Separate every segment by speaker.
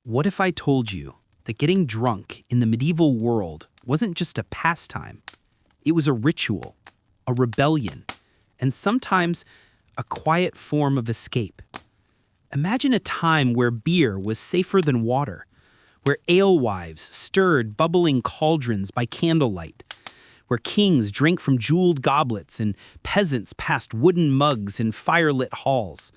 Speaker 1: What if I told you that getting drunk in the medieval world wasn't just a pastime? It was a ritual, a rebellion, and sometimes a quiet form of escape. Imagine a time where beer was safer than water, where alewives stirred bubbling cauldrons by candlelight, where kings drank from jeweled goblets and peasants passed wooden mugs in firelit halls.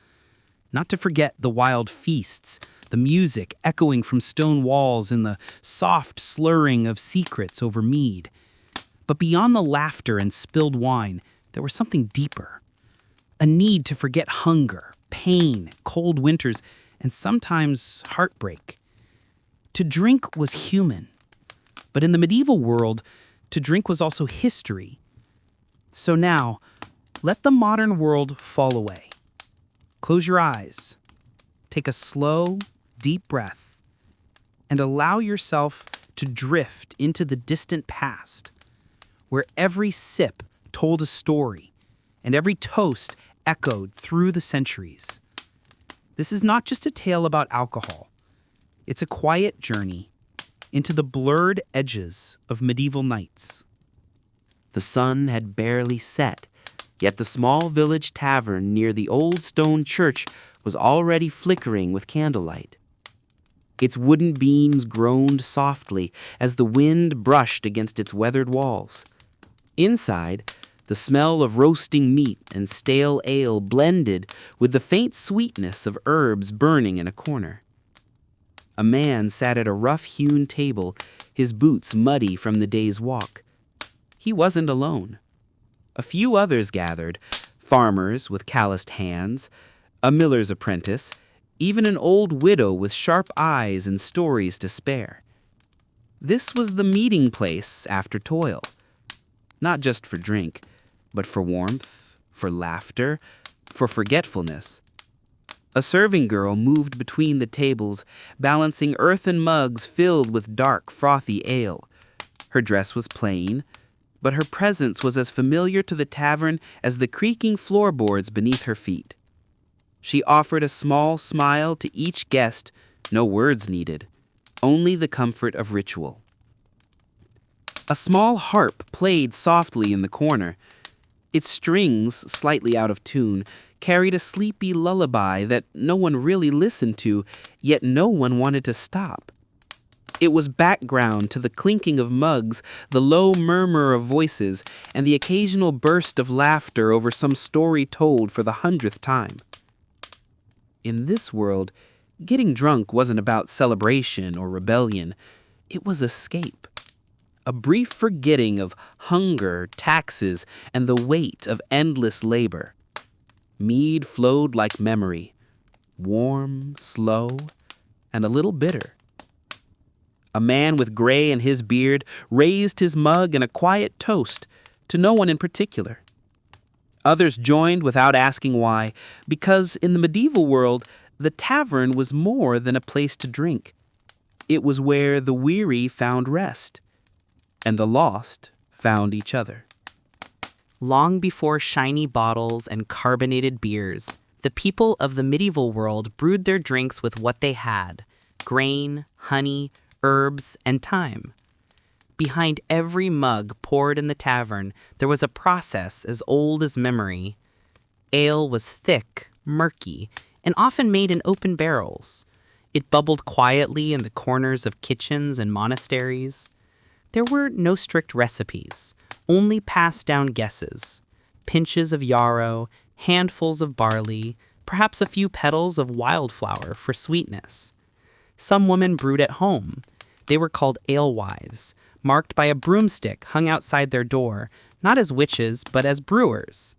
Speaker 1: Not to forget the wild feasts, the music echoing from stone walls and the soft slurring of secrets over mead. But beyond the laughter and spilled wine, there was something deeper. A need to forget hunger, pain, cold winters, and sometimes heartbreak. To drink was human. But in the medieval world, to drink was also history. So now, let the modern world fall away. Close your eyes, take a slow, deep breath, and allow yourself to drift into the distant past, where every sip told a story and every toast echoed through the centuries. This is not just a tale about alcohol. It's a quiet journey into the blurred edges of medieval nights.
Speaker 2: The sun had barely set, yet the small village tavern near the old stone church was already flickering with candlelight. Its wooden beams groaned softly as the wind brushed against its weathered walls. Inside, the smell of roasting meat and stale ale blended with the faint sweetness of herbs burning in a corner. A man sat at a rough-hewn table, his boots muddy from the day's walk. He wasn't alone. A few others gathered, farmers with calloused hands, a miller's apprentice, even an old widow with sharp eyes and stories to spare. This was the meeting place after toil, not just for drink, but for warmth, for laughter, for forgetfulness. A serving girl moved between the tables, balancing earthen mugs filled with dark, frothy ale. Her dress was plain, but her presence was as familiar to the tavern as the creaking floorboards beneath her feet. She offered a small smile to each guest, no words needed, only the comfort of ritual. A small harp played softly in the corner. Its strings, slightly out of tune, carried a sleepy lullaby that no one really listened to, yet no one wanted to stop. It was background to the clinking of mugs, the low murmur of voices, and the occasional burst of laughter over some story told for the 100th time. In this world, getting drunk wasn't about celebration or rebellion. It was escape. A brief forgetting of hunger, taxes, and the weight of endless labor. Mead flowed like memory, warm, slow, and a little bitter. A man with gray in his beard raised his mug in a quiet toast to no one in particular. Others joined without asking why, because in the medieval world, the tavern was more than a place to drink. It was where the weary found rest, and the lost found each other.
Speaker 3: Long before shiny bottles and carbonated beers, the people of the medieval world brewed their drinks with what they had: grain, honey, herbs, and time. Behind every mug poured in the tavern, there was a process as old as memory. Ale was thick, murky, and often made in open barrels. It bubbled quietly in the corners of kitchens and monasteries. There were no strict recipes, only passed-down guesses. Pinches of yarrow, handfuls of barley, perhaps a few petals of wildflower for sweetness. Some women brewed at home. They were called alewives, marked by a broomstick hung outside their door, not as witches, but as brewers.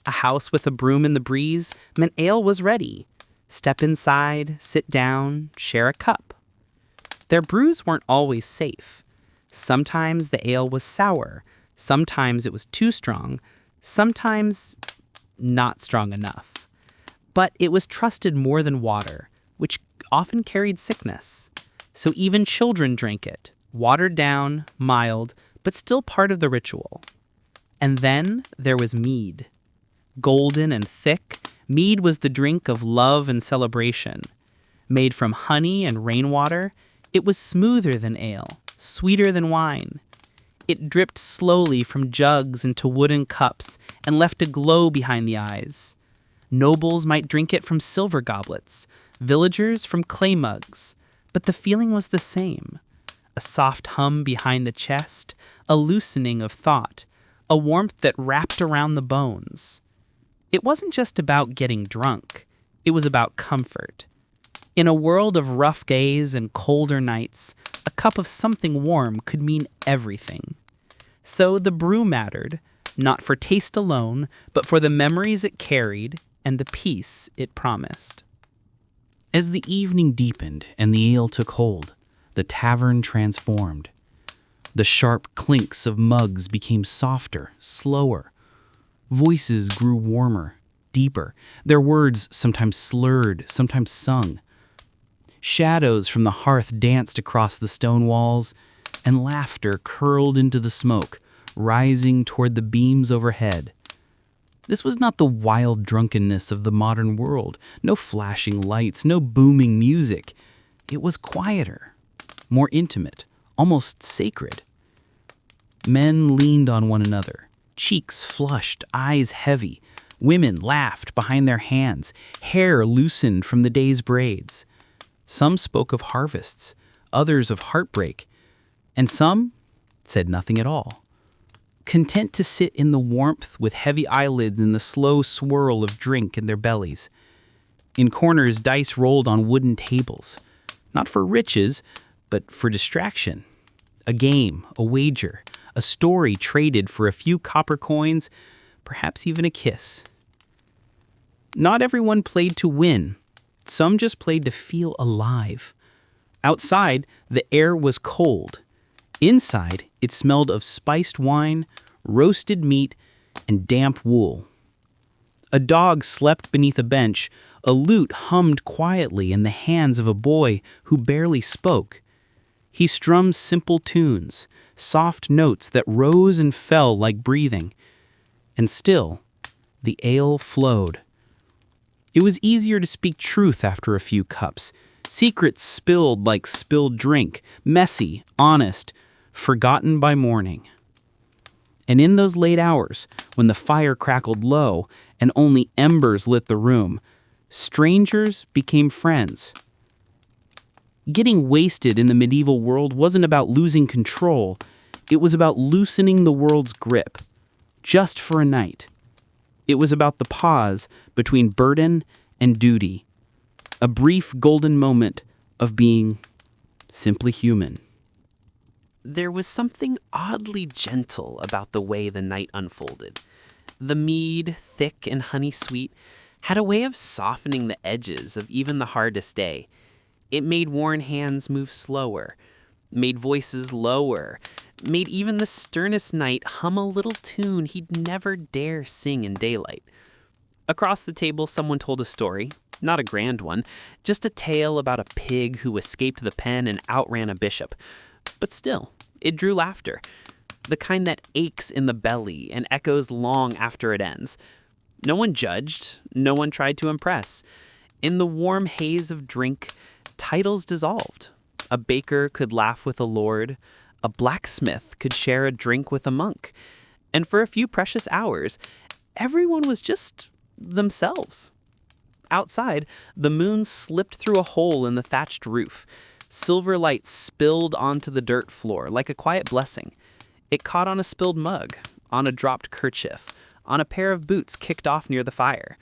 Speaker 3: A house with a broom in the breeze meant ale was ready. Step inside, sit down, share a cup. Their brews weren't always safe. Sometimes the ale was sour, sometimes it was too strong, sometimes not strong enough. But it was trusted more than water, which often carried sickness. So even children drank it, watered down, mild, but still part of the ritual. And then there was mead. Golden and thick, mead was the drink of love and celebration. Made from honey and rainwater, it was smoother than ale, sweeter than wine. It dripped slowly from jugs into wooden cups and left a glow behind the eyes. Nobles might drink it from silver goblets, villagers from clay mugs, but the feeling was the same. A soft hum behind the chest, a loosening of thought, a warmth that wrapped around the bones. It wasn't just about getting drunk, it was about comfort. In a world of rough days and colder nights, a cup of something warm could mean everything. So the brew mattered, not for taste alone, but for the memories it carried and the peace it promised.
Speaker 1: As the evening deepened and the ale took hold, the tavern transformed. The sharp clinks of mugs became softer, slower. Voices grew warmer, deeper, their words sometimes slurred, sometimes sung. Shadows from the hearth danced across the stone walls, and laughter curled into the smoke, rising toward the beams overhead. This was not the wild drunkenness of the modern world, no flashing lights, no booming music. It was quieter, more intimate, almost sacred. Men leaned on one another, cheeks flushed, eyes heavy. Women laughed behind their hands, hair loosened from the day's braids. Some spoke of harvests, others of heartbreak, and some said nothing at all. Content to sit in the warmth with heavy eyelids and the slow swirl of drink in their bellies. In corners, dice rolled on wooden tables, not for riches, but for distraction. A game, a wager, a story traded for a few copper coins, perhaps even a kiss. Not everyone played to win. Some just played to feel alive. Outside, the air was cold. Inside, it smelled of spiced wine, roasted meat, and damp wool. A dog slept beneath a bench. A lute hummed quietly in the hands of a boy who barely spoke. He strummed simple tunes, soft notes that rose and fell like breathing. And still, the ale flowed. It was easier to speak truth after a few cups. Secrets spilled like spilled drink, messy, honest, forgotten by morning. And in those late hours, when the fire crackled low and only embers lit the room, strangers became friends. Getting wasted in the medieval world wasn't about losing control. It was about loosening the world's grip, just for a night. It was about the pause between burden and duty, a brief golden moment of being simply human.
Speaker 2: There was something oddly gentle about the way the night unfolded. The mead, thick and honey-sweet, had a way of softening the edges of even the hardest day. It made worn hands move slower, made voices lower, made even the sternest knight hum a little tune he'd never dare sing in daylight. Across the table, someone told a story, not a grand one, just a tale about a pig who escaped the pen and outran a bishop. But still, it drew laughter, the kind that aches in the belly and echoes long after it ends. No one judged, no one tried to impress. In the warm haze of drink, titles dissolved. A baker could laugh with a lord, a blacksmith could share a drink with a monk, and for a few precious hours, everyone was just themselves. Outside, the moon slipped through a hole in the thatched roof. Silver light spilled onto the dirt floor like a quiet blessing. It caught on a spilled mug, on a dropped kerchief, on a pair of boots kicked off near the fire.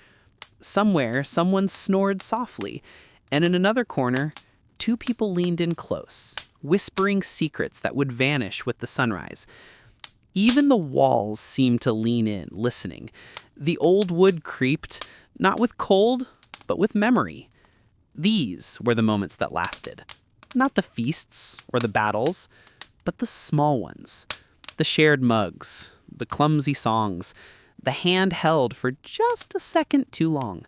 Speaker 2: Somewhere, someone snored softly, and in another corner, two people leaned in close, whispering secrets that would vanish with the sunrise. Even the walls seemed to lean in, listening. The old wood creaked, not with cold, but with memory. These were the moments that lasted. Not the feasts or the battles, but the small ones. The shared mugs, the clumsy songs, the hand held for just a second too long.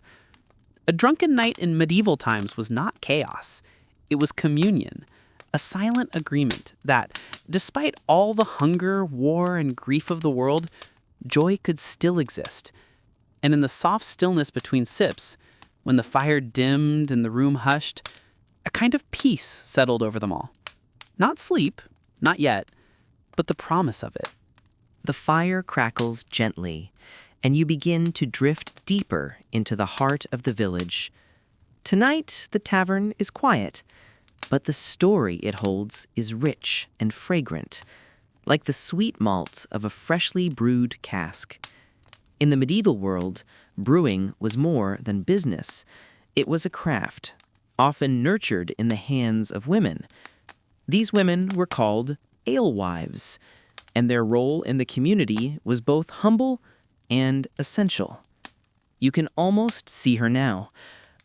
Speaker 2: A drunken night in medieval times was not chaos. It was communion, a silent agreement that, despite all the hunger, war, and grief of the world, joy could still exist. And in the soft stillness between sips, when the fire dimmed and the room hushed,
Speaker 1: A kind of peace settled over them all. Not sleep, not yet, but the promise of it.
Speaker 4: The fire crackles gently, and you begin to drift deeper into the heart of the village. Tonight, the tavern is quiet, but the story it holds is rich and fragrant, like the sweet malt of a freshly brewed cask. In the medieval world, brewing was more than business. It was a craft, often nurtured in the hands of women. These women were called alewives, and their role in the community was both humble and essential. You can almost see her now,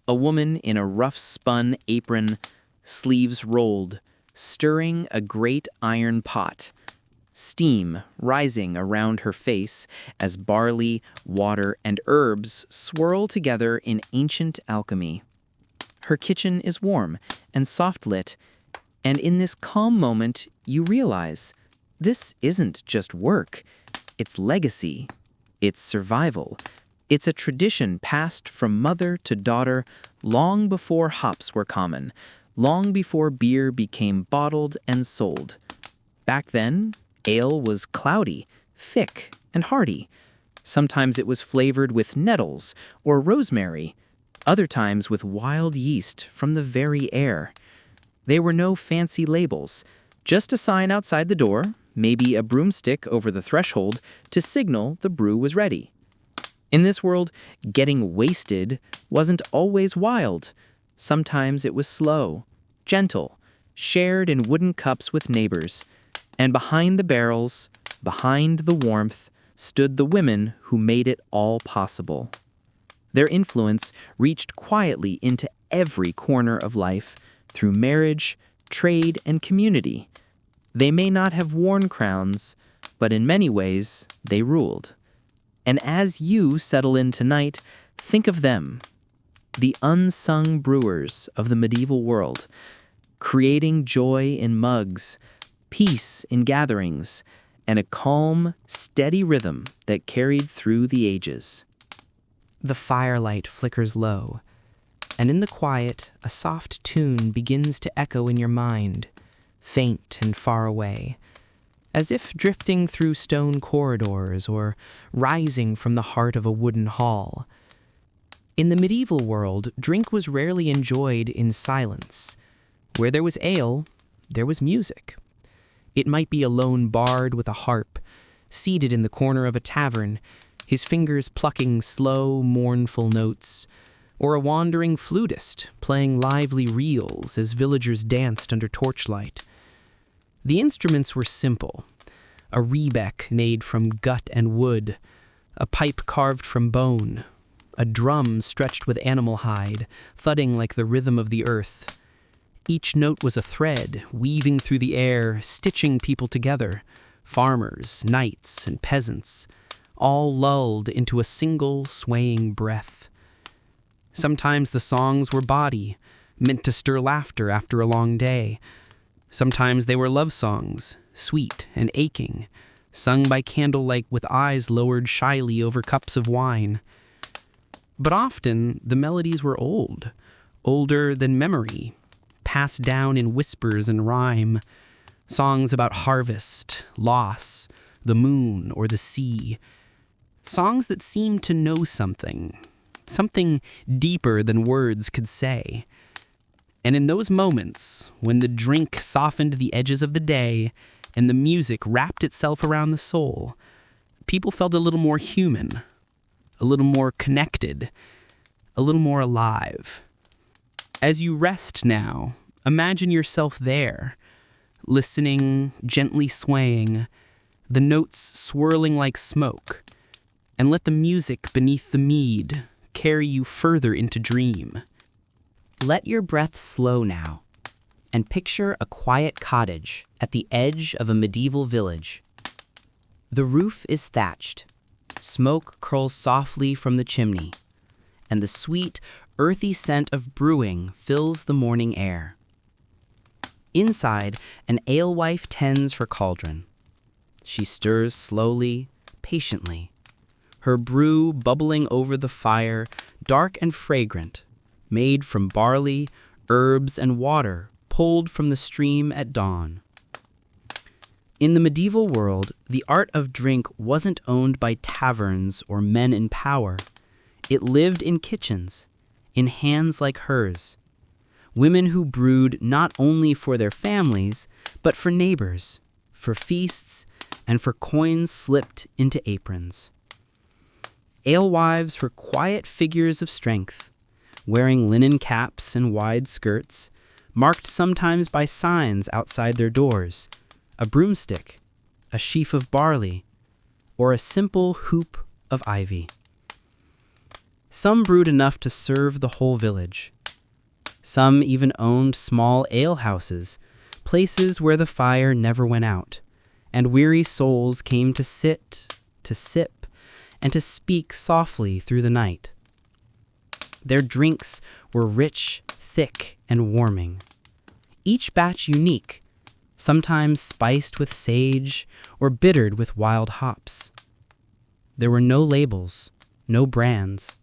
Speaker 4: a woman in a rough-spun apron, sleeves rolled, stirring a great iron pot, steam rising around her face as barley, water, and herbs swirl together in ancient alchemy. Her kitchen is warm and soft-lit, and in this calm moment, you realize this isn't just work. It's legacy. It's survival. It's a tradition passed from mother to daughter long before hops were common, long before beer became bottled and sold. Back then, ale was cloudy, thick, and hearty. Sometimes it was flavored with nettles or rosemary, other times with wild yeast from the very air. There were no fancy labels, just a sign outside the door, maybe a broomstick over the threshold to signal the brew was ready. In this world, getting wasted wasn't always wild. Sometimes it was slow, gentle, shared in wooden cups with neighbors. And behind the barrels, behind the warmth, stood the women who made it all possible. Their influence reached quietly into every corner of life through marriage, trade, and community. They may not have worn crowns, but in many ways, they ruled. And as you settle in tonight, think of them, the unsung brewers of the medieval world, creating joy in mugs, peace in gatherings, and a calm, steady rhythm that carried through the ages.
Speaker 3: The firelight flickers low, and in the quiet, a soft tune begins to echo in your mind, faint and far away, as if drifting through stone corridors or rising from the heart of a wooden hall. In the medieval world, drink was rarely enjoyed in silence. Where there was ale, there was music. It might be a lone bard with a harp, seated in the corner of a tavern, his fingers plucking slow, mournful notes, or a wandering flutist playing lively reels as villagers danced under torchlight. The instruments were simple: a rebec made from gut and wood, a pipe carved from bone, a drum stretched with animal hide, thudding like the rhythm of the earth. Each note was a thread, weaving through the air, stitching people together, farmers, knights, and peasants, all lulled into a single swaying breath. Sometimes the songs were bawdy, meant to stir laughter after a long day. Sometimes they were love songs, sweet and aching, sung by candlelight with eyes lowered shyly over cups of wine. But often the melodies were old, older than memory, passed down in whispers and rhyme, songs about harvest, loss, the moon, or the sea. Songs that seemed to know something deeper than words could say. And in those moments, when the drink softened the edges of the day and the music wrapped itself around the soul, people felt a little more human, a little more connected, a little more alive. As you rest now, imagine yourself there, listening, gently swaying, the notes swirling like smoke, and let the music beneath the mead carry you further into dream.
Speaker 4: Let your breath slow now, and picture a quiet cottage at the edge of a medieval village. The roof is thatched, smoke curls softly from the chimney, and the sweet, earthy scent of brewing fills the morning air. Inside, an alewife tends her cauldron. She stirs slowly, patiently, her brew bubbling over the fire, dark and fragrant, made from barley,
Speaker 1: herbs and water pulled from the stream at dawn. In the medieval world, the art of drink wasn't owned by taverns or men in power. It lived in kitchens, in hands like hers. Women who brewed not only for their families, but for neighbors, for feasts, and for coins slipped into aprons. Alewives were quiet figures of strength, wearing linen caps and wide skirts, marked sometimes by signs outside their doors, a broomstick, a sheaf of barley, or a simple hoop of ivy. Some brewed enough to serve the whole village. Some even owned small alehouses, places where the fire never went out, and weary souls came to sit, to sip, and to speak softly through the night. Their drinks were rich, thick, and warming. Each batch unique, sometimes spiced with sage or bittered with wild hops. There were no labels, no brands,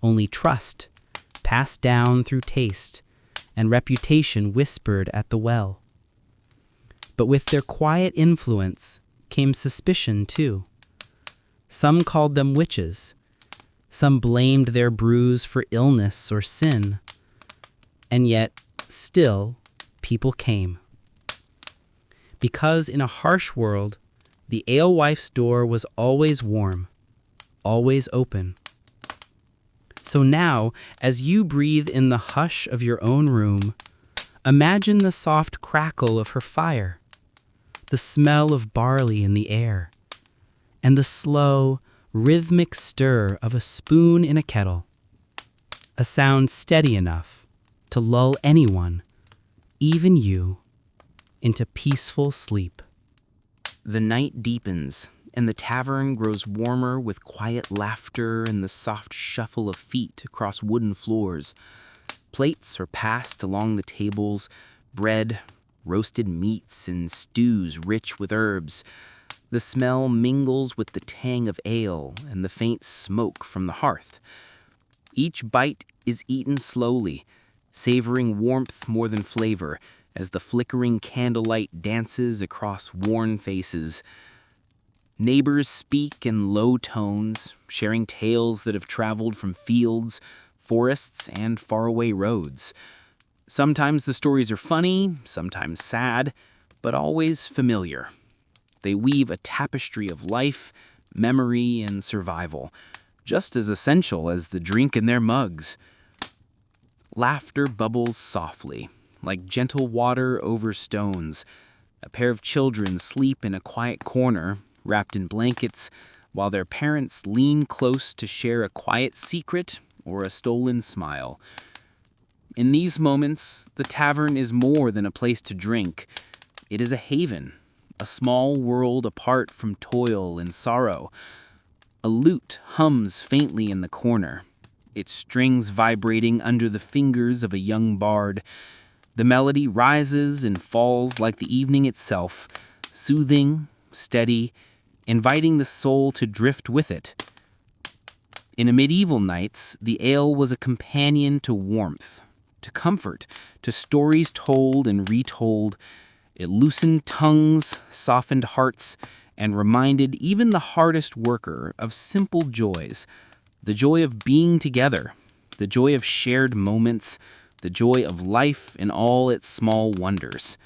Speaker 1: only trust, passed down through taste, and reputation whispered at the well. But with their quiet influence came suspicion too. Some called them witches. Some blamed their brews for illness or sin. And yet, still, people came. Because in a harsh world, the alewife's door was always warm, always open. So now, as you breathe in the hush of your own room, imagine the soft crackle of her fire, the smell of barley in the air, and the slow, rhythmic stir of a spoon in a kettle, a sound steady enough to lull anyone, even you, into peaceful sleep.
Speaker 2: The night deepens, and the tavern grows warmer with quiet laughter and the soft shuffle of feet across wooden floors. Plates are passed along the tables, bread, roasted meats, and stews rich with herbs. The smell mingles with the tang of ale and the faint smoke from the hearth. Each bite is eaten slowly, savoring warmth more than flavor, as the flickering candlelight dances across worn faces. Neighbors speak in low tones, sharing tales that have traveled from fields, forests, and faraway roads. Sometimes the stories are funny, sometimes sad, but always familiar. They weave a tapestry of life, memory, and survival, just as essential as the drink in their mugs. Laughter bubbles softly, like gentle water over stones. A pair of children sleep in a quiet corner, wrapped in blankets, while their parents lean close to share a quiet secret or a stolen smile. In these moments, the tavern is more than a place to drink. It is a haven, a small world apart from toil and sorrow. A lute hums faintly in the corner, its strings vibrating under the fingers of a young bard. The melody rises and falls like the evening itself, soothing, steady, inviting the soul to drift with it. In medieval nights, the ale was a companion to warmth, to comfort, to stories told and retold. It loosened tongues, softened hearts, and reminded even the hardest worker of simple joys, the joy of being together, the joy of shared moments, the joy of life in all its small wonders.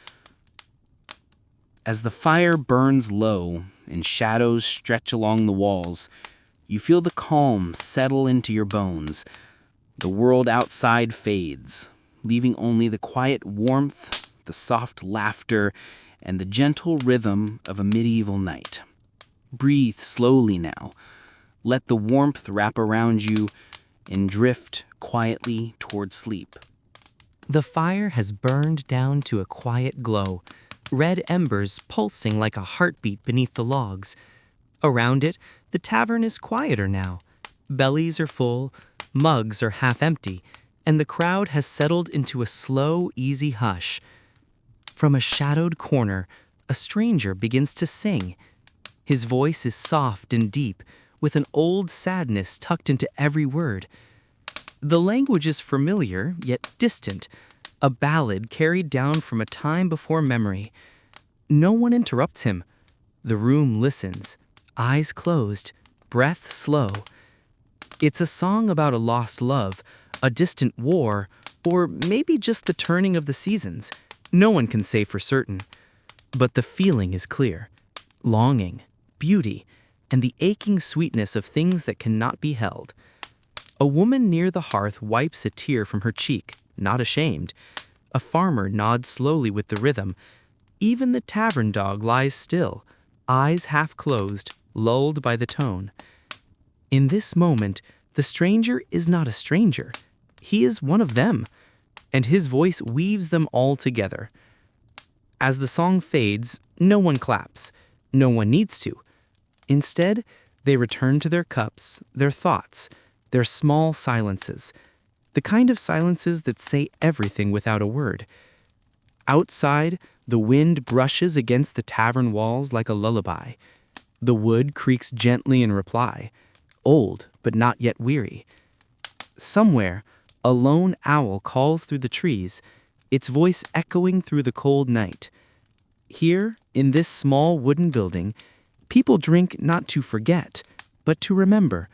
Speaker 2: As the fire burns low and shadows stretch along the walls, you feel the calm settle into your bones. The world outside fades, leaving only the quiet warmth, the soft laughter, and the gentle rhythm of a medieval night. Breathe slowly now. Let the warmth wrap around you and drift quietly toward sleep.
Speaker 4: The fire has burned down to a quiet glow, red embers pulsing like a heartbeat beneath the logs. Around it, the tavern is quieter now. Bellies are full, mugs are half empty, and the crowd has settled into a slow, easy hush. From a shadowed corner, a stranger begins to sing. His voice is soft and deep, with an old sadness tucked into every word. The language is familiar, yet distant,
Speaker 5: a ballad carried down from a time before memory. No one interrupts him. The room listens, eyes closed, breath slow. It's a song about a lost love, a distant war, or maybe just the turning of the seasons. No one can say for certain. But the feeling is clear. Longing, beauty, and the aching sweetness of things that cannot be held. A woman near the hearth wipes a tear from her cheek, not ashamed. A farmer nods slowly with the rhythm. Even the tavern dog lies still, eyes half closed, lulled by the tone. In this moment, the stranger is not a stranger. He is one of them, and his voice weaves them all together. As the song fades, no one claps. No one needs to. Instead, they return to their cups, their thoughts, their small silences, the kind of silences that say everything without a word. Outside, the wind brushes against the tavern walls like a lullaby. The wood creaks gently in reply, old but not yet weary. Somewhere, a lone owl calls through the trees, its voice echoing through the cold night. Here, in this small wooden building, people drink not to forget, but to remember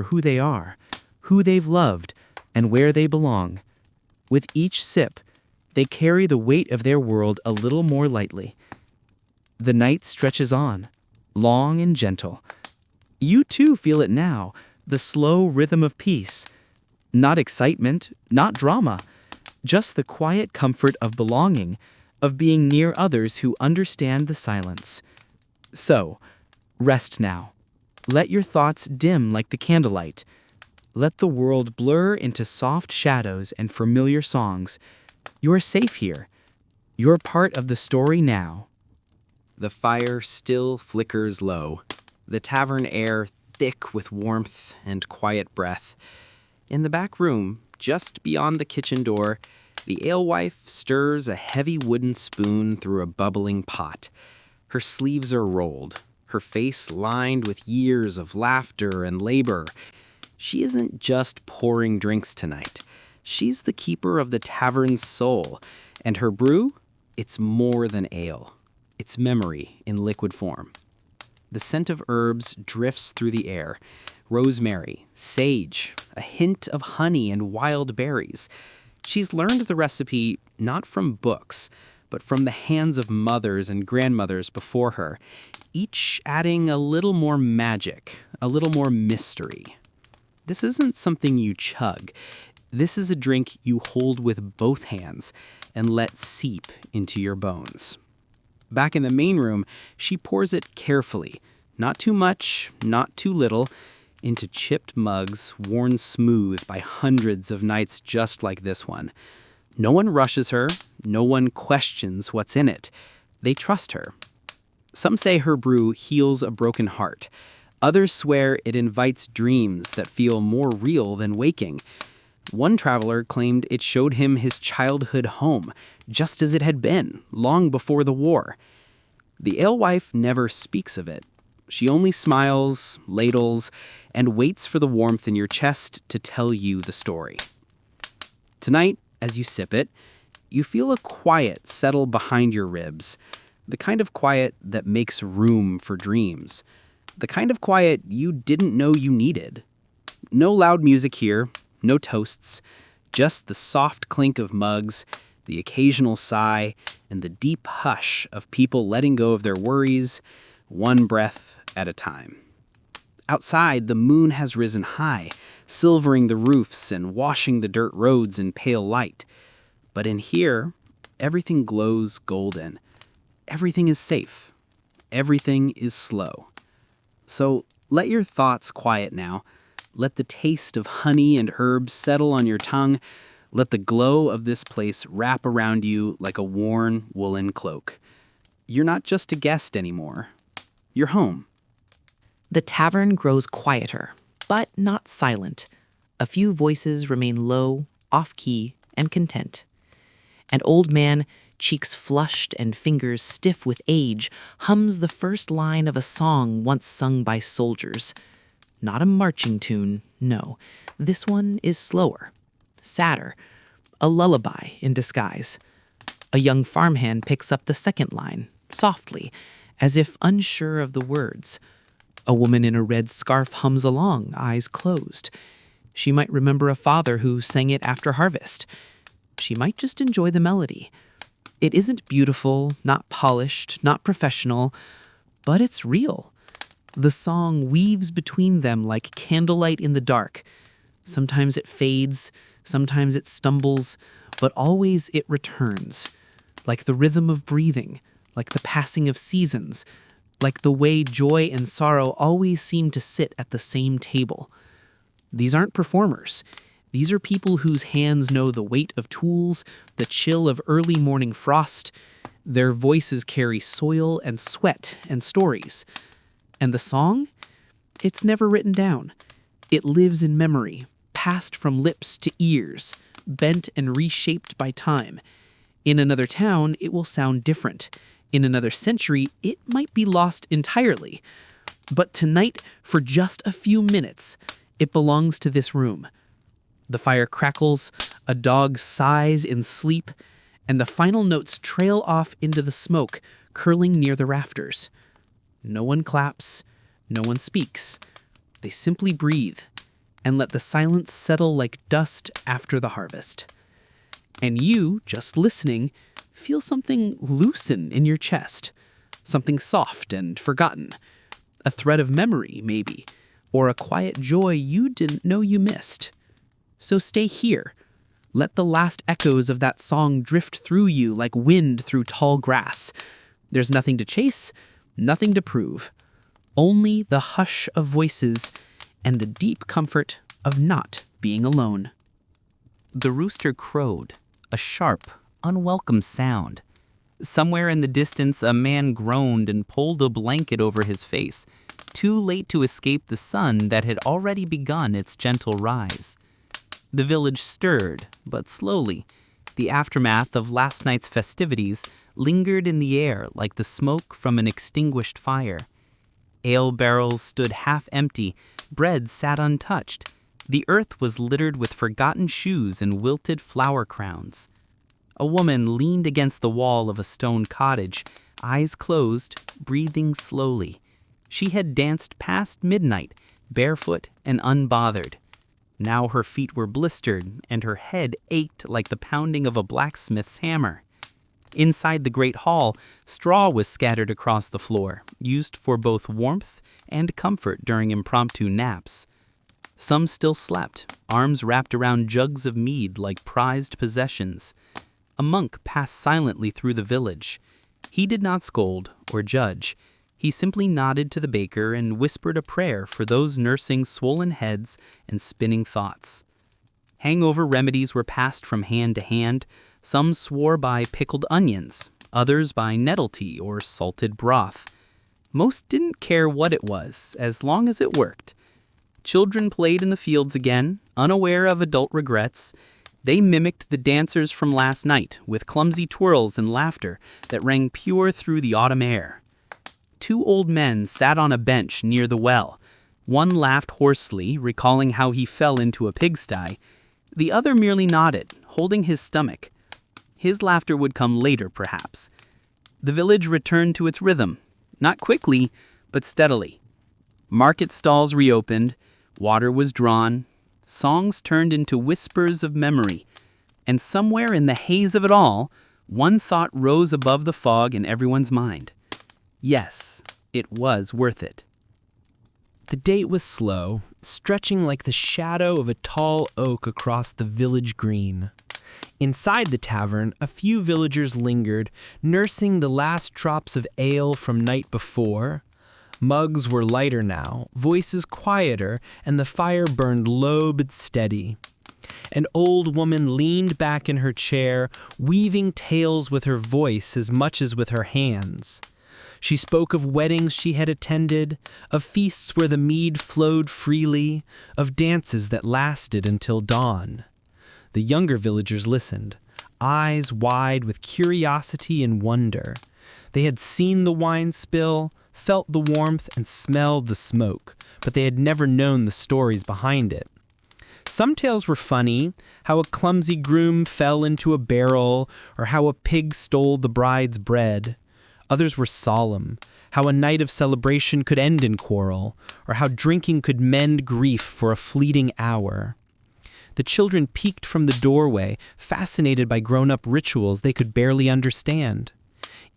Speaker 5: who they are, who they've loved, and where they belong. With each sip, they carry the weight of their world a little more lightly. The night stretches on, long and gentle. You too feel it now, the slow rhythm of peace. Not excitement, not drama, just the quiet comfort of belonging, of being near others who understand the silence. So, rest now. Let your thoughts dim like the candlelight. Let the world blur into soft shadows and familiar songs. You're safe here. You're part of the story now.
Speaker 2: The fire still flickers low, the tavern air thick with warmth and quiet breath. In the back room, just beyond the kitchen door, the alewife stirs a heavy wooden spoon through a bubbling pot. Her sleeves are rolled, her face lined with years of laughter and labor. She isn't just pouring drinks tonight. She's the keeper of the tavern's soul, and her brew, it's more than ale. It's memory in liquid form. The scent of herbs drifts through the air. Rosemary, sage, a hint of honey and wild berries. She's learned the recipe not from books, but from the hands of mothers and grandmothers before her, each adding a little more magic, a little more mystery. This isn't something you chug. This is a drink you hold with both hands and let seep into your bones. Back in the main room, she pours it carefully, not too much, not too little, into chipped mugs worn smooth by hundreds of nights just like this one. No one rushes her, no one questions what's in it. They trust her. Some say her brew heals a broken heart. Others swear it invites dreams that feel more real than waking. One traveler claimed it showed him his childhood home, just as it had been, long before the war. The alewife never speaks of it. She only smiles, ladles, and waits for the warmth in your chest to tell you the story. Tonight, as you sip it, you feel a quiet settle behind your ribs, the kind of quiet that makes room for dreams, the kind of quiet you didn't know you needed. No loud music here, no toasts, just the soft clink of mugs, the occasional sigh, and the deep hush of people letting go of their worries, one breath at a time. Outside, the moon has risen high, silvering the roofs and washing the dirt roads in pale light. But in here, everything glows golden. Everything is safe. Everything is slow. So let your thoughts quiet now. Let the taste of honey and herbs settle on your tongue. Let the glow of this place wrap around you like a worn woolen cloak. You're not just a guest anymore. You're home.
Speaker 4: The tavern grows quieter, but not silent. A few voices remain low, off-key, and content. An old man, cheeks flushed and fingers stiff with age, hums the first line of a song once sung by soldiers. Not a marching tune, no. This one is slower, sadder,
Speaker 3: a lullaby in disguise. A young farmhand picks up the second line, softly, as if unsure of the words. A woman in a red scarf hums along, eyes closed. She might remember a father who sang it after harvest. She might just enjoy the melody. It isn't beautiful, not polished, not professional, but it's real. The song weaves between them like candlelight in the dark. Sometimes it fades, sometimes it stumbles, but always it returns. Like the rhythm of breathing, like the passing of seasons, like the way joy and sorrow always seem to sit at the same table. These aren't performers. These are people whose hands know the weight of tools, the chill of early morning frost. Their voices carry soil and sweat and stories. And the song? It's never written down. It lives in memory, passed from lips to ears, bent and reshaped by time. In another town, it will sound different. In another century, it might be lost entirely. But tonight, for just a few minutes, it belongs to this room. The fire crackles, a dog sighs in sleep, and the final notes trail off into the smoke, curling near the rafters. No one claps, no one speaks. They simply breathe and let the silence settle like dust after the harvest. And you, just listening, feel something loosen in your chest, something soft and forgotten, a thread of memory, maybe, or a quiet joy you didn't know you missed. So stay here. Let the last echoes of that song drift through you like wind through tall grass. There's nothing to chase, nothing to prove. Only the hush of voices and the deep comfort of not being alone.
Speaker 1: The rooster crowed, a sharp, unwelcome sound. Somewhere in the distance, a man groaned and pulled a blanket over his face, too late to escape the sun that had already begun its gentle rise. The village stirred, but slowly. The aftermath of last night's festivities lingered in the air like the smoke from an extinguished fire. Ale barrels stood half empty, bread sat untouched. The earth was littered with forgotten shoes and wilted flower crowns. A woman leaned against the wall of a stone cottage, eyes closed, breathing slowly. She had danced past midnight, barefoot and unbothered. Now her feet were blistered, and her head ached like the pounding of a blacksmith's hammer. Inside the great hall, straw was scattered across the floor, used for both warmth and comfort during impromptu naps. Some still slept, arms wrapped around jugs of mead like prized possessions. A monk passed silently through the village. He did not scold or judge. He simply nodded to the baker and whispered a prayer for those nursing swollen heads and spinning thoughts. Hangover remedies were passed from hand to hand. Some swore by pickled onions, others by nettle tea or salted broth. Most didn't care what it was, as long as it worked. Children played in the fields again, unaware of adult regrets. They mimicked the dancers from last night with clumsy twirls and laughter that rang pure through the autumn air. 2 old men sat on a bench near the well. One laughed hoarsely, recalling how he fell into a pigsty. The other merely nodded, holding his stomach. His laughter would come later, perhaps. The village returned to its rhythm, not quickly, but steadily. Market stalls reopened, water was drawn, songs turned into whispers of memory, and somewhere in the haze of it all, one thought rose above the fog in everyone's mind. Yes, it was worth it.
Speaker 6: The day was slow, stretching like the shadow of a tall oak across the village green. Inside the tavern, a few villagers lingered, nursing the last drops of ale from night before. Mugs were lighter now, voices quieter, and the fire burned low but steady. An old woman leaned back in her chair, weaving tales with her voice as much as with her hands. She spoke of weddings she had attended, of feasts where the mead flowed freely, of dances that lasted until dawn. The younger villagers listened, eyes wide with curiosity and wonder. They had seen the wine spill, felt the warmth, and smelled the smoke, but they had never known the stories behind it. Some tales were funny, how a clumsy groom fell into a barrel, or how a pig stole the bride's bread. Others were solemn, how a night of celebration could end in quarrel, or how drinking could mend grief for a fleeting hour. The children peeked from the doorway, fascinated by grown-up rituals they could barely understand.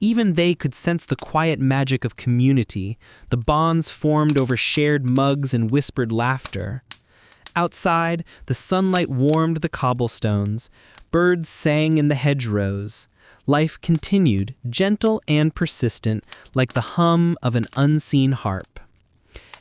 Speaker 6: Even they could sense the quiet magic of community, the bonds formed over shared mugs and whispered laughter. Outside, the sunlight warmed the cobblestones. Birds sang in the hedgerows. Life continued, gentle and persistent, like the hum of an unseen harp.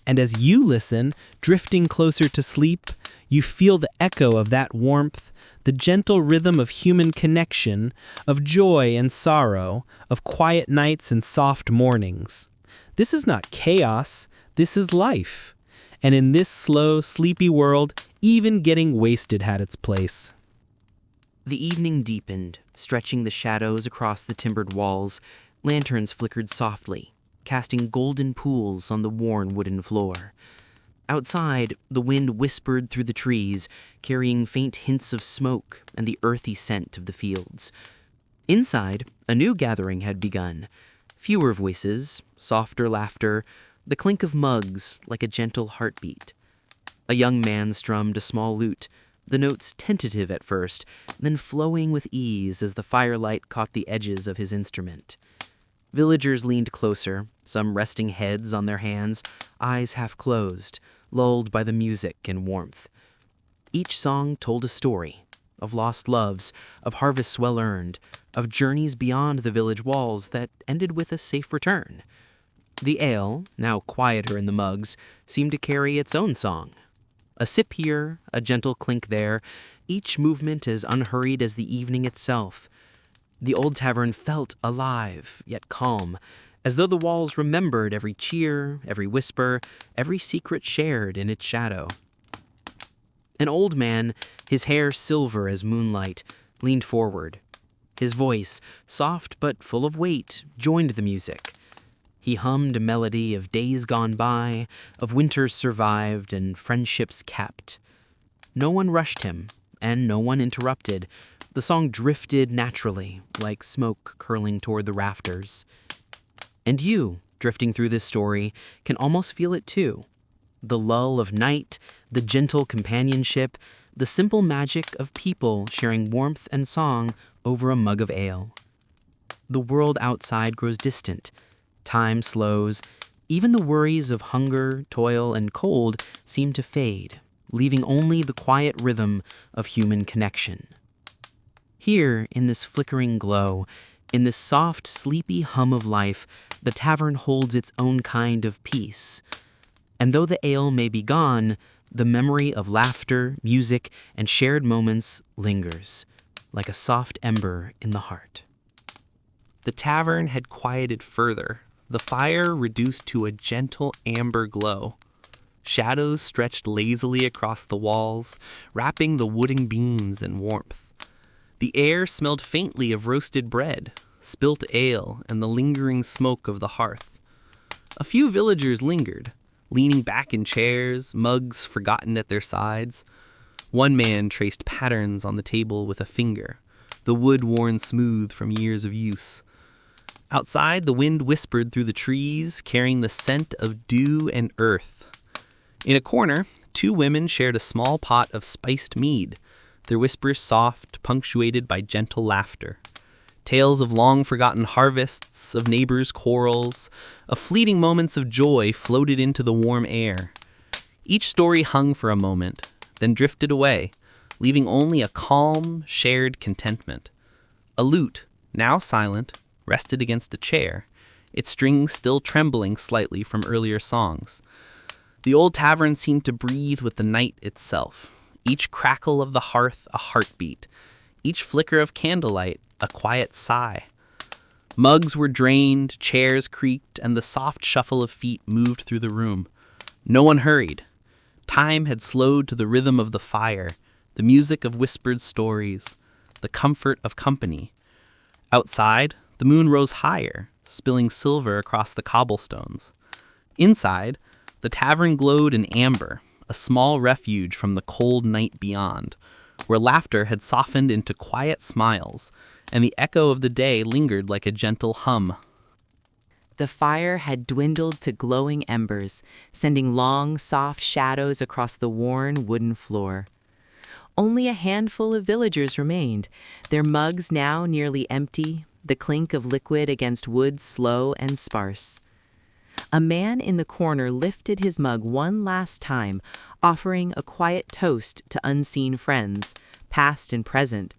Speaker 6: And as you listen, drifting closer to sleep, you feel the echo of that warmth, the gentle rhythm of human connection, of joy and sorrow, of quiet nights and soft mornings. This is not chaos, this is life. And in this slow, sleepy world, even getting wasted had its place.
Speaker 2: The evening deepened, stretching the shadows across the timbered walls. Lanterns flickered softly, casting golden pools on the worn wooden floor. Outside, the wind whispered through the trees, carrying faint hints of smoke and the earthy scent of the fields. Inside, a new gathering had begun. Fewer voices, softer laughter, the clink of mugs like a gentle heartbeat. A young man strummed a small lute, the notes tentative at first, then flowing with ease as the firelight caught the edges of his instrument. Villagers leaned closer, some resting heads on their hands, eyes half closed, lulled by the music and warmth. Each song told a story, of lost loves, of harvests well earned, of journeys beyond the village walls that ended with a safe return. The ale, now quieter in the mugs, seemed to carry its own song. A sip here, a gentle clink there, each movement as unhurried as the evening itself. The old tavern felt alive, yet calm, as though the walls remembered every cheer, every whisper, every secret shared in its shadow. An old man, his hair silver as moonlight, leaned forward. His voice, soft but full of weight, joined the music. He hummed a melody of days gone by, of winters survived and friendships kept. No one rushed him, and no one interrupted. The song drifted naturally, like smoke curling toward the rafters. And you, drifting through this story, can almost feel it too. The lull of night, the gentle companionship, the simple magic of people sharing warmth and song over a mug of ale. The world outside grows distant. Time slows. Even the worries of hunger, toil, and cold seem to fade, leaving only the quiet rhythm of human connection. Here, in this flickering glow, in this soft, sleepy hum of life, the tavern holds its own kind of peace. And though the ale may be gone, the memory of laughter, music, and shared moments lingers, like a soft ember in the heart.
Speaker 5: The tavern had quieted further, the fire reduced to a gentle amber glow. Shadows stretched lazily across the walls, wrapping the wooden beams in warmth. The air smelled faintly of roasted bread, spilt ale, and the lingering smoke of the hearth. A few villagers lingered, leaning back in chairs, mugs forgotten at their sides. One man traced patterns on the table with a finger, the wood worn smooth from years of use. Outside, the wind whispered through the trees, carrying the scent of dew and earth. In a corner, two women shared a small pot of spiced mead, their whispers soft, punctuated by gentle laughter. Tales of long-forgotten harvests, of neighbors' quarrels, of fleeting moments of joy floated into the warm air. Each story hung for a moment, then drifted away, leaving only a calm, shared contentment. A lute, now silent, rested against a chair, its strings still trembling slightly from earlier songs. The old tavern seemed to breathe with the night itself, each crackle of the hearth a heartbeat, each flicker of candlelight a quiet sigh. Mugs were drained, chairs creaked, and the soft shuffle of feet moved through the room. No one hurried. Time had slowed to the rhythm of the fire, the music of whispered stories, the comfort of company. Outside, the moon rose higher, spilling silver across the cobblestones. Inside, the tavern glowed in amber,
Speaker 7: a small refuge from the cold night beyond, where laughter had softened into quiet smiles, and the echo of the day lingered like a gentle hum.
Speaker 3: The fire had dwindled to glowing embers, sending long, soft shadows across the worn wooden floor. Only a handful of villagers remained, their mugs now nearly empty, the clink of liquid against wood slow and sparse. A man in the corner lifted his mug one last time, offering a quiet toast to unseen friends, past and present.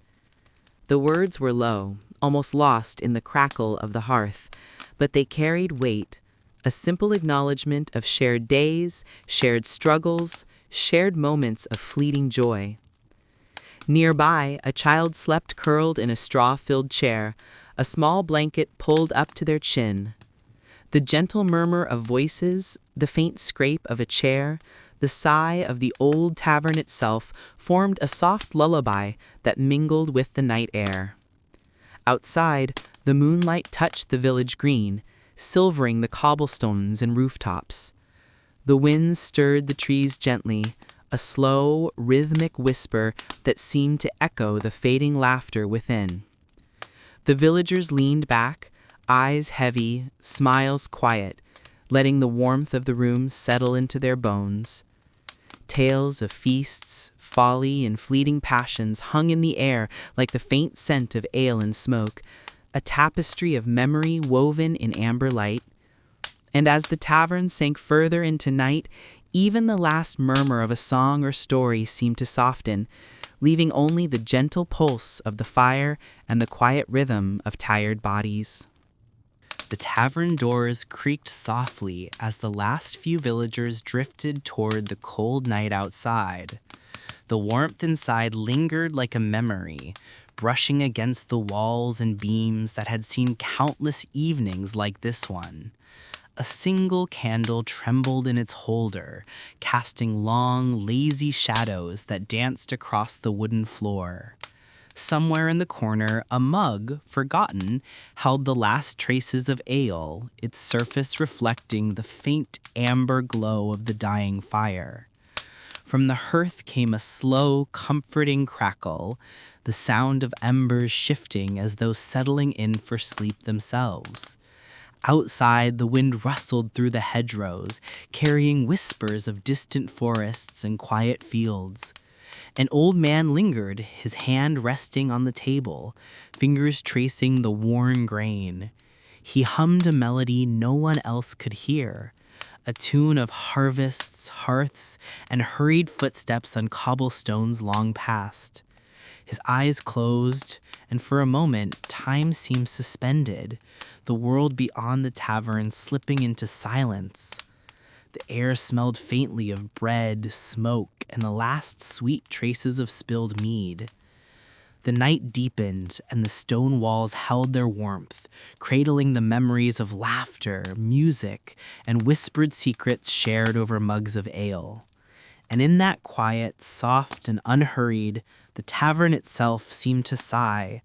Speaker 3: The words were low, almost lost in the crackle of the hearth, but they carried weight, a simple acknowledgement of shared days, shared struggles, shared moments of fleeting joy. Nearby, a child slept curled in a straw-filled chair, a small blanket pulled up to their chin. The gentle murmur of voices, the faint scrape of a chair, the sigh of the old tavern itself formed a soft lullaby that mingled with the night air. Outside, the moonlight touched the village green, silvering the cobblestones and rooftops. The wind stirred the trees gently, a slow, rhythmic whisper that seemed to echo the fading laughter within. The villagers leaned back, eyes heavy, smiles quiet, letting the warmth of the room settle into their bones. Tales of feasts, folly, and fleeting passions hung in the air like the faint scent of ale and smoke, a tapestry of memory woven in amber light. And as the tavern sank further into night, even the last murmur of a song or story seemed to soften, leaving only the gentle pulse of the fire and the quiet rhythm of tired bodies.
Speaker 1: The tavern doors creaked softly as the last few villagers drifted toward the cold night outside. The warmth inside lingered like a memory, brushing against the walls and beams that had seen countless evenings like this one. A single candle trembled in its holder, casting long, lazy shadows that danced across the wooden floor. Somewhere in the corner, a mug, forgotten, held the last traces of ale, its surface reflecting the faint amber glow of the dying fire. From the hearth came a slow, comforting crackle, the sound of embers shifting as though settling in for sleep themselves. Outside, the wind rustled through the hedgerows, carrying whispers of distant forests and quiet fields. An old man lingered, his hand resting on the table, fingers tracing the worn grain. He hummed a melody no one else could hear, a tune of harvests, hearths, and hurried footsteps on cobblestones long past. His eyes closed, and for a moment, time seemed suspended, the world beyond the tavern slipping into silence. The air smelled faintly of bread, smoke, and the last sweet traces of spilled mead. The night deepened, and the stone walls held their warmth, cradling the memories of laughter, music, and whispered secrets shared over mugs of ale. And in that quiet, soft, and unhurried, the tavern itself seemed to sigh,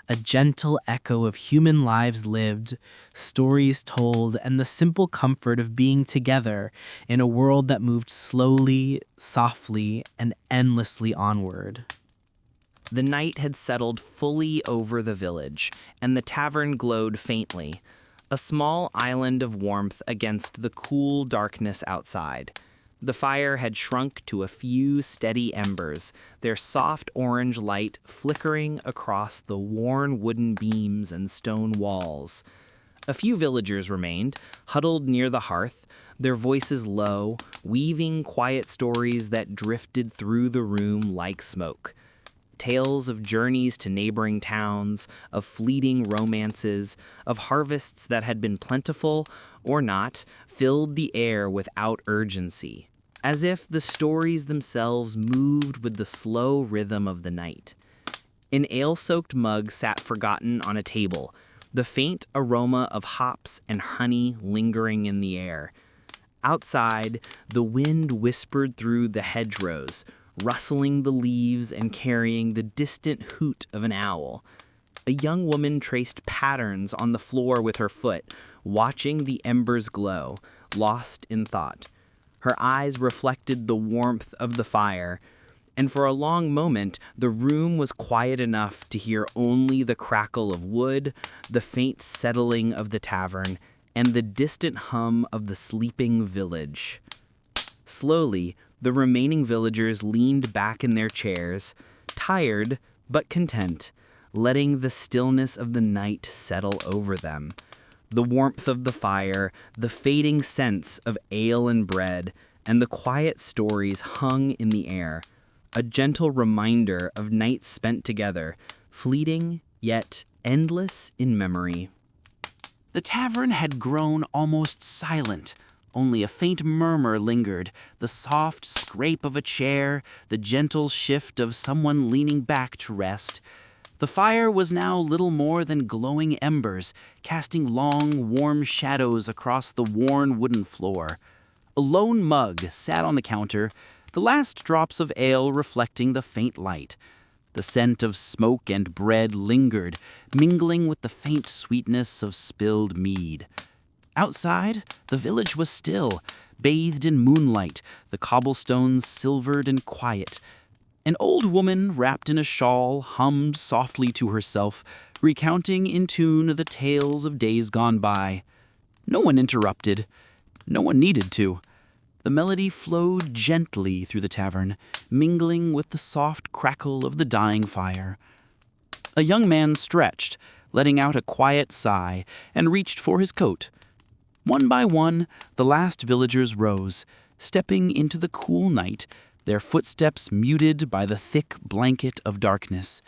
Speaker 1: a gentle echo of human lives lived, stories told, and the simple comfort of being together in a world that moved slowly, softly, and endlessly onward.
Speaker 3: The night had settled fully over the village, and the tavern glowed faintly, a small island of warmth against the cool darkness outside. The fire had shrunk to a few steady embers, their soft orange light flickering across the worn wooden beams and stone walls. A few villagers remained, huddled near the hearth, their voices low, weaving quiet stories that drifted through the room like smoke. Tales of journeys to neighboring towns, of fleeting romances, of harvests that had been plentiful or not, filled the air without urgency, as if the stories themselves moved with the slow rhythm of the night. An ale-soaked mug sat forgotten on a table, the faint aroma of hops and honey lingering in the air. Outside, the wind whispered through the hedgerows, rustling the leaves and carrying the distant hoot of an owl. A young woman traced patterns on the floor with her foot, watching the embers glow, lost in thought. Her eyes reflected the warmth of the fire, and for a long moment the room was quiet enough to hear only the crackle of wood, the faint settling of the tavern, and the distant hum of the sleeping village. Slowly, the remaining villagers leaned back in their chairs, tired but content, letting the stillness of the night settle over them. The warmth of the fire, the fading scents of ale and bread, and the quiet stories hung in the air, a gentle reminder of nights spent together, fleeting yet endless in memory.
Speaker 2: The tavern had grown almost silent. Only a faint murmur lingered, the soft scrape of a chair, the gentle shift of someone leaning back to rest. The fire was now little more than glowing embers, casting long, warm shadows across the worn wooden floor. A lone mug sat on the counter, the last drops of ale reflecting the faint light. The scent of smoke and bread lingered, mingling with the faint sweetness of spilled mead. Outside, the village was still, bathed in moonlight, the cobblestones silvered and quiet. An old woman wrapped in a shawl hummed softly to herself, recounting in tune the tales of days gone by. No one interrupted. No one needed to. The melody flowed gently through the tavern, mingling with the soft crackle of the dying fire. A young man stretched, letting out a quiet sigh, and reached for his coat. One by one, the last villagers rose, stepping into the cool night, their footsteps muted by the thick blanket of darkness.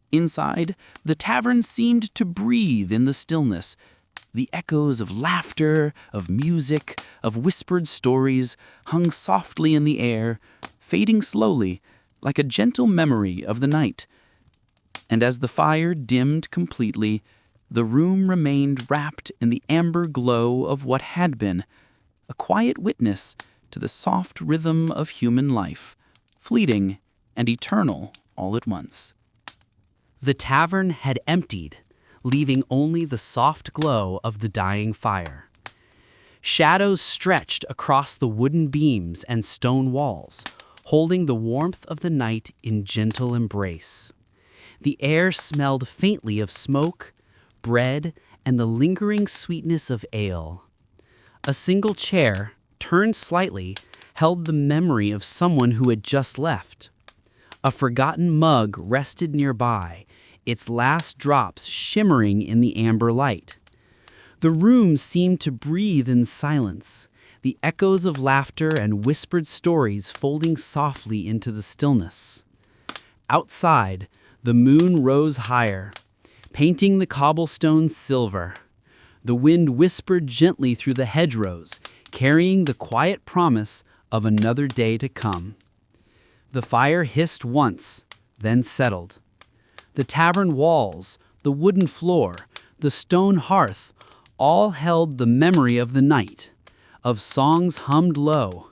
Speaker 2: Inside, the tavern seemed to breathe in the stillness. The echoes of laughter, of music, of whispered stories hung softly in the air, fading slowly, like a gentle memory of the night. And as the fire dimmed completely, the room remained wrapped in the amber glow of what had been, a quiet witness to the soft rhythm of human life, fleeting and eternal all at once.
Speaker 1: The tavern had emptied, leaving only the soft glow of the dying fire. Shadows stretched across the wooden beams and stone walls, holding the warmth of the night in gentle embrace. The air smelled faintly of smoke, bread, and the lingering sweetness of ale. A single chair, turned slightly, held the memory of someone who had just left. A forgotten mug rested nearby, its last drops shimmering in the amber light. The room seemed to breathe in silence, the echoes of laughter and whispered stories folding softly into the stillness. Outside, the moon rose higher, painting the cobblestones silver. The wind whispered gently through the hedgerows, carrying the quiet promise of another day to come. The fire hissed once, then settled. The tavern walls, the wooden floor, the stone hearth, all held the memory of the night, of songs hummed low,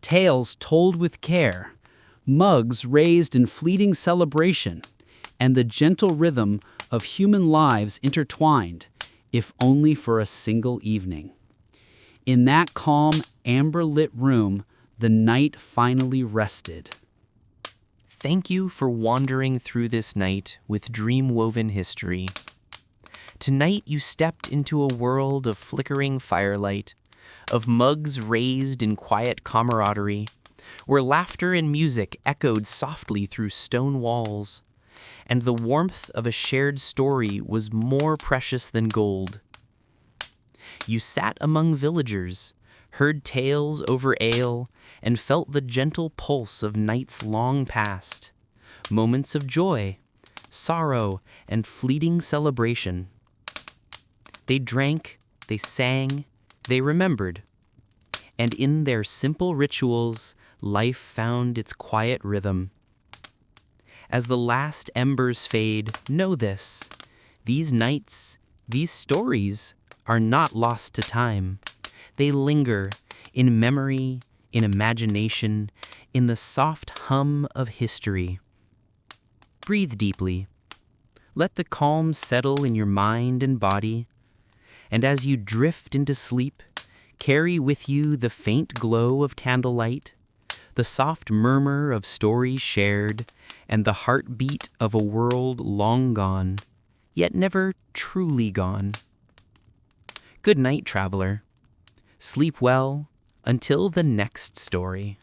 Speaker 1: tales told with care, mugs raised in fleeting celebration, and the gentle rhythm of human lives intertwined, if only for a single evening. In that calm, amber-lit room, the night finally rested.
Speaker 4: Thank you for wandering through this night with dream-woven history. Tonight you stepped into a world of flickering firelight, of mugs raised in quiet camaraderie, where laughter and music echoed softly through stone walls, and the warmth of a shared story was more precious than gold. You sat among villagers, heard tales over ale, and felt the gentle pulse of nights long past, moments of joy, sorrow, and fleeting celebration. They drank, they sang, they remembered, and in their simple rituals, life found its quiet rhythm. As the last embers fade, know this: these nights, these stories, are not lost to time. They linger in memory, in imagination, in the soft hum of history. Breathe deeply. Let the calm settle in your mind and body. And as you drift into sleep,
Speaker 2: Carry with you the faint glow of candlelight, the soft murmur of stories shared, and the heartbeat of a world long gone, yet never truly gone. Good night, traveler. Sleep well until the next story.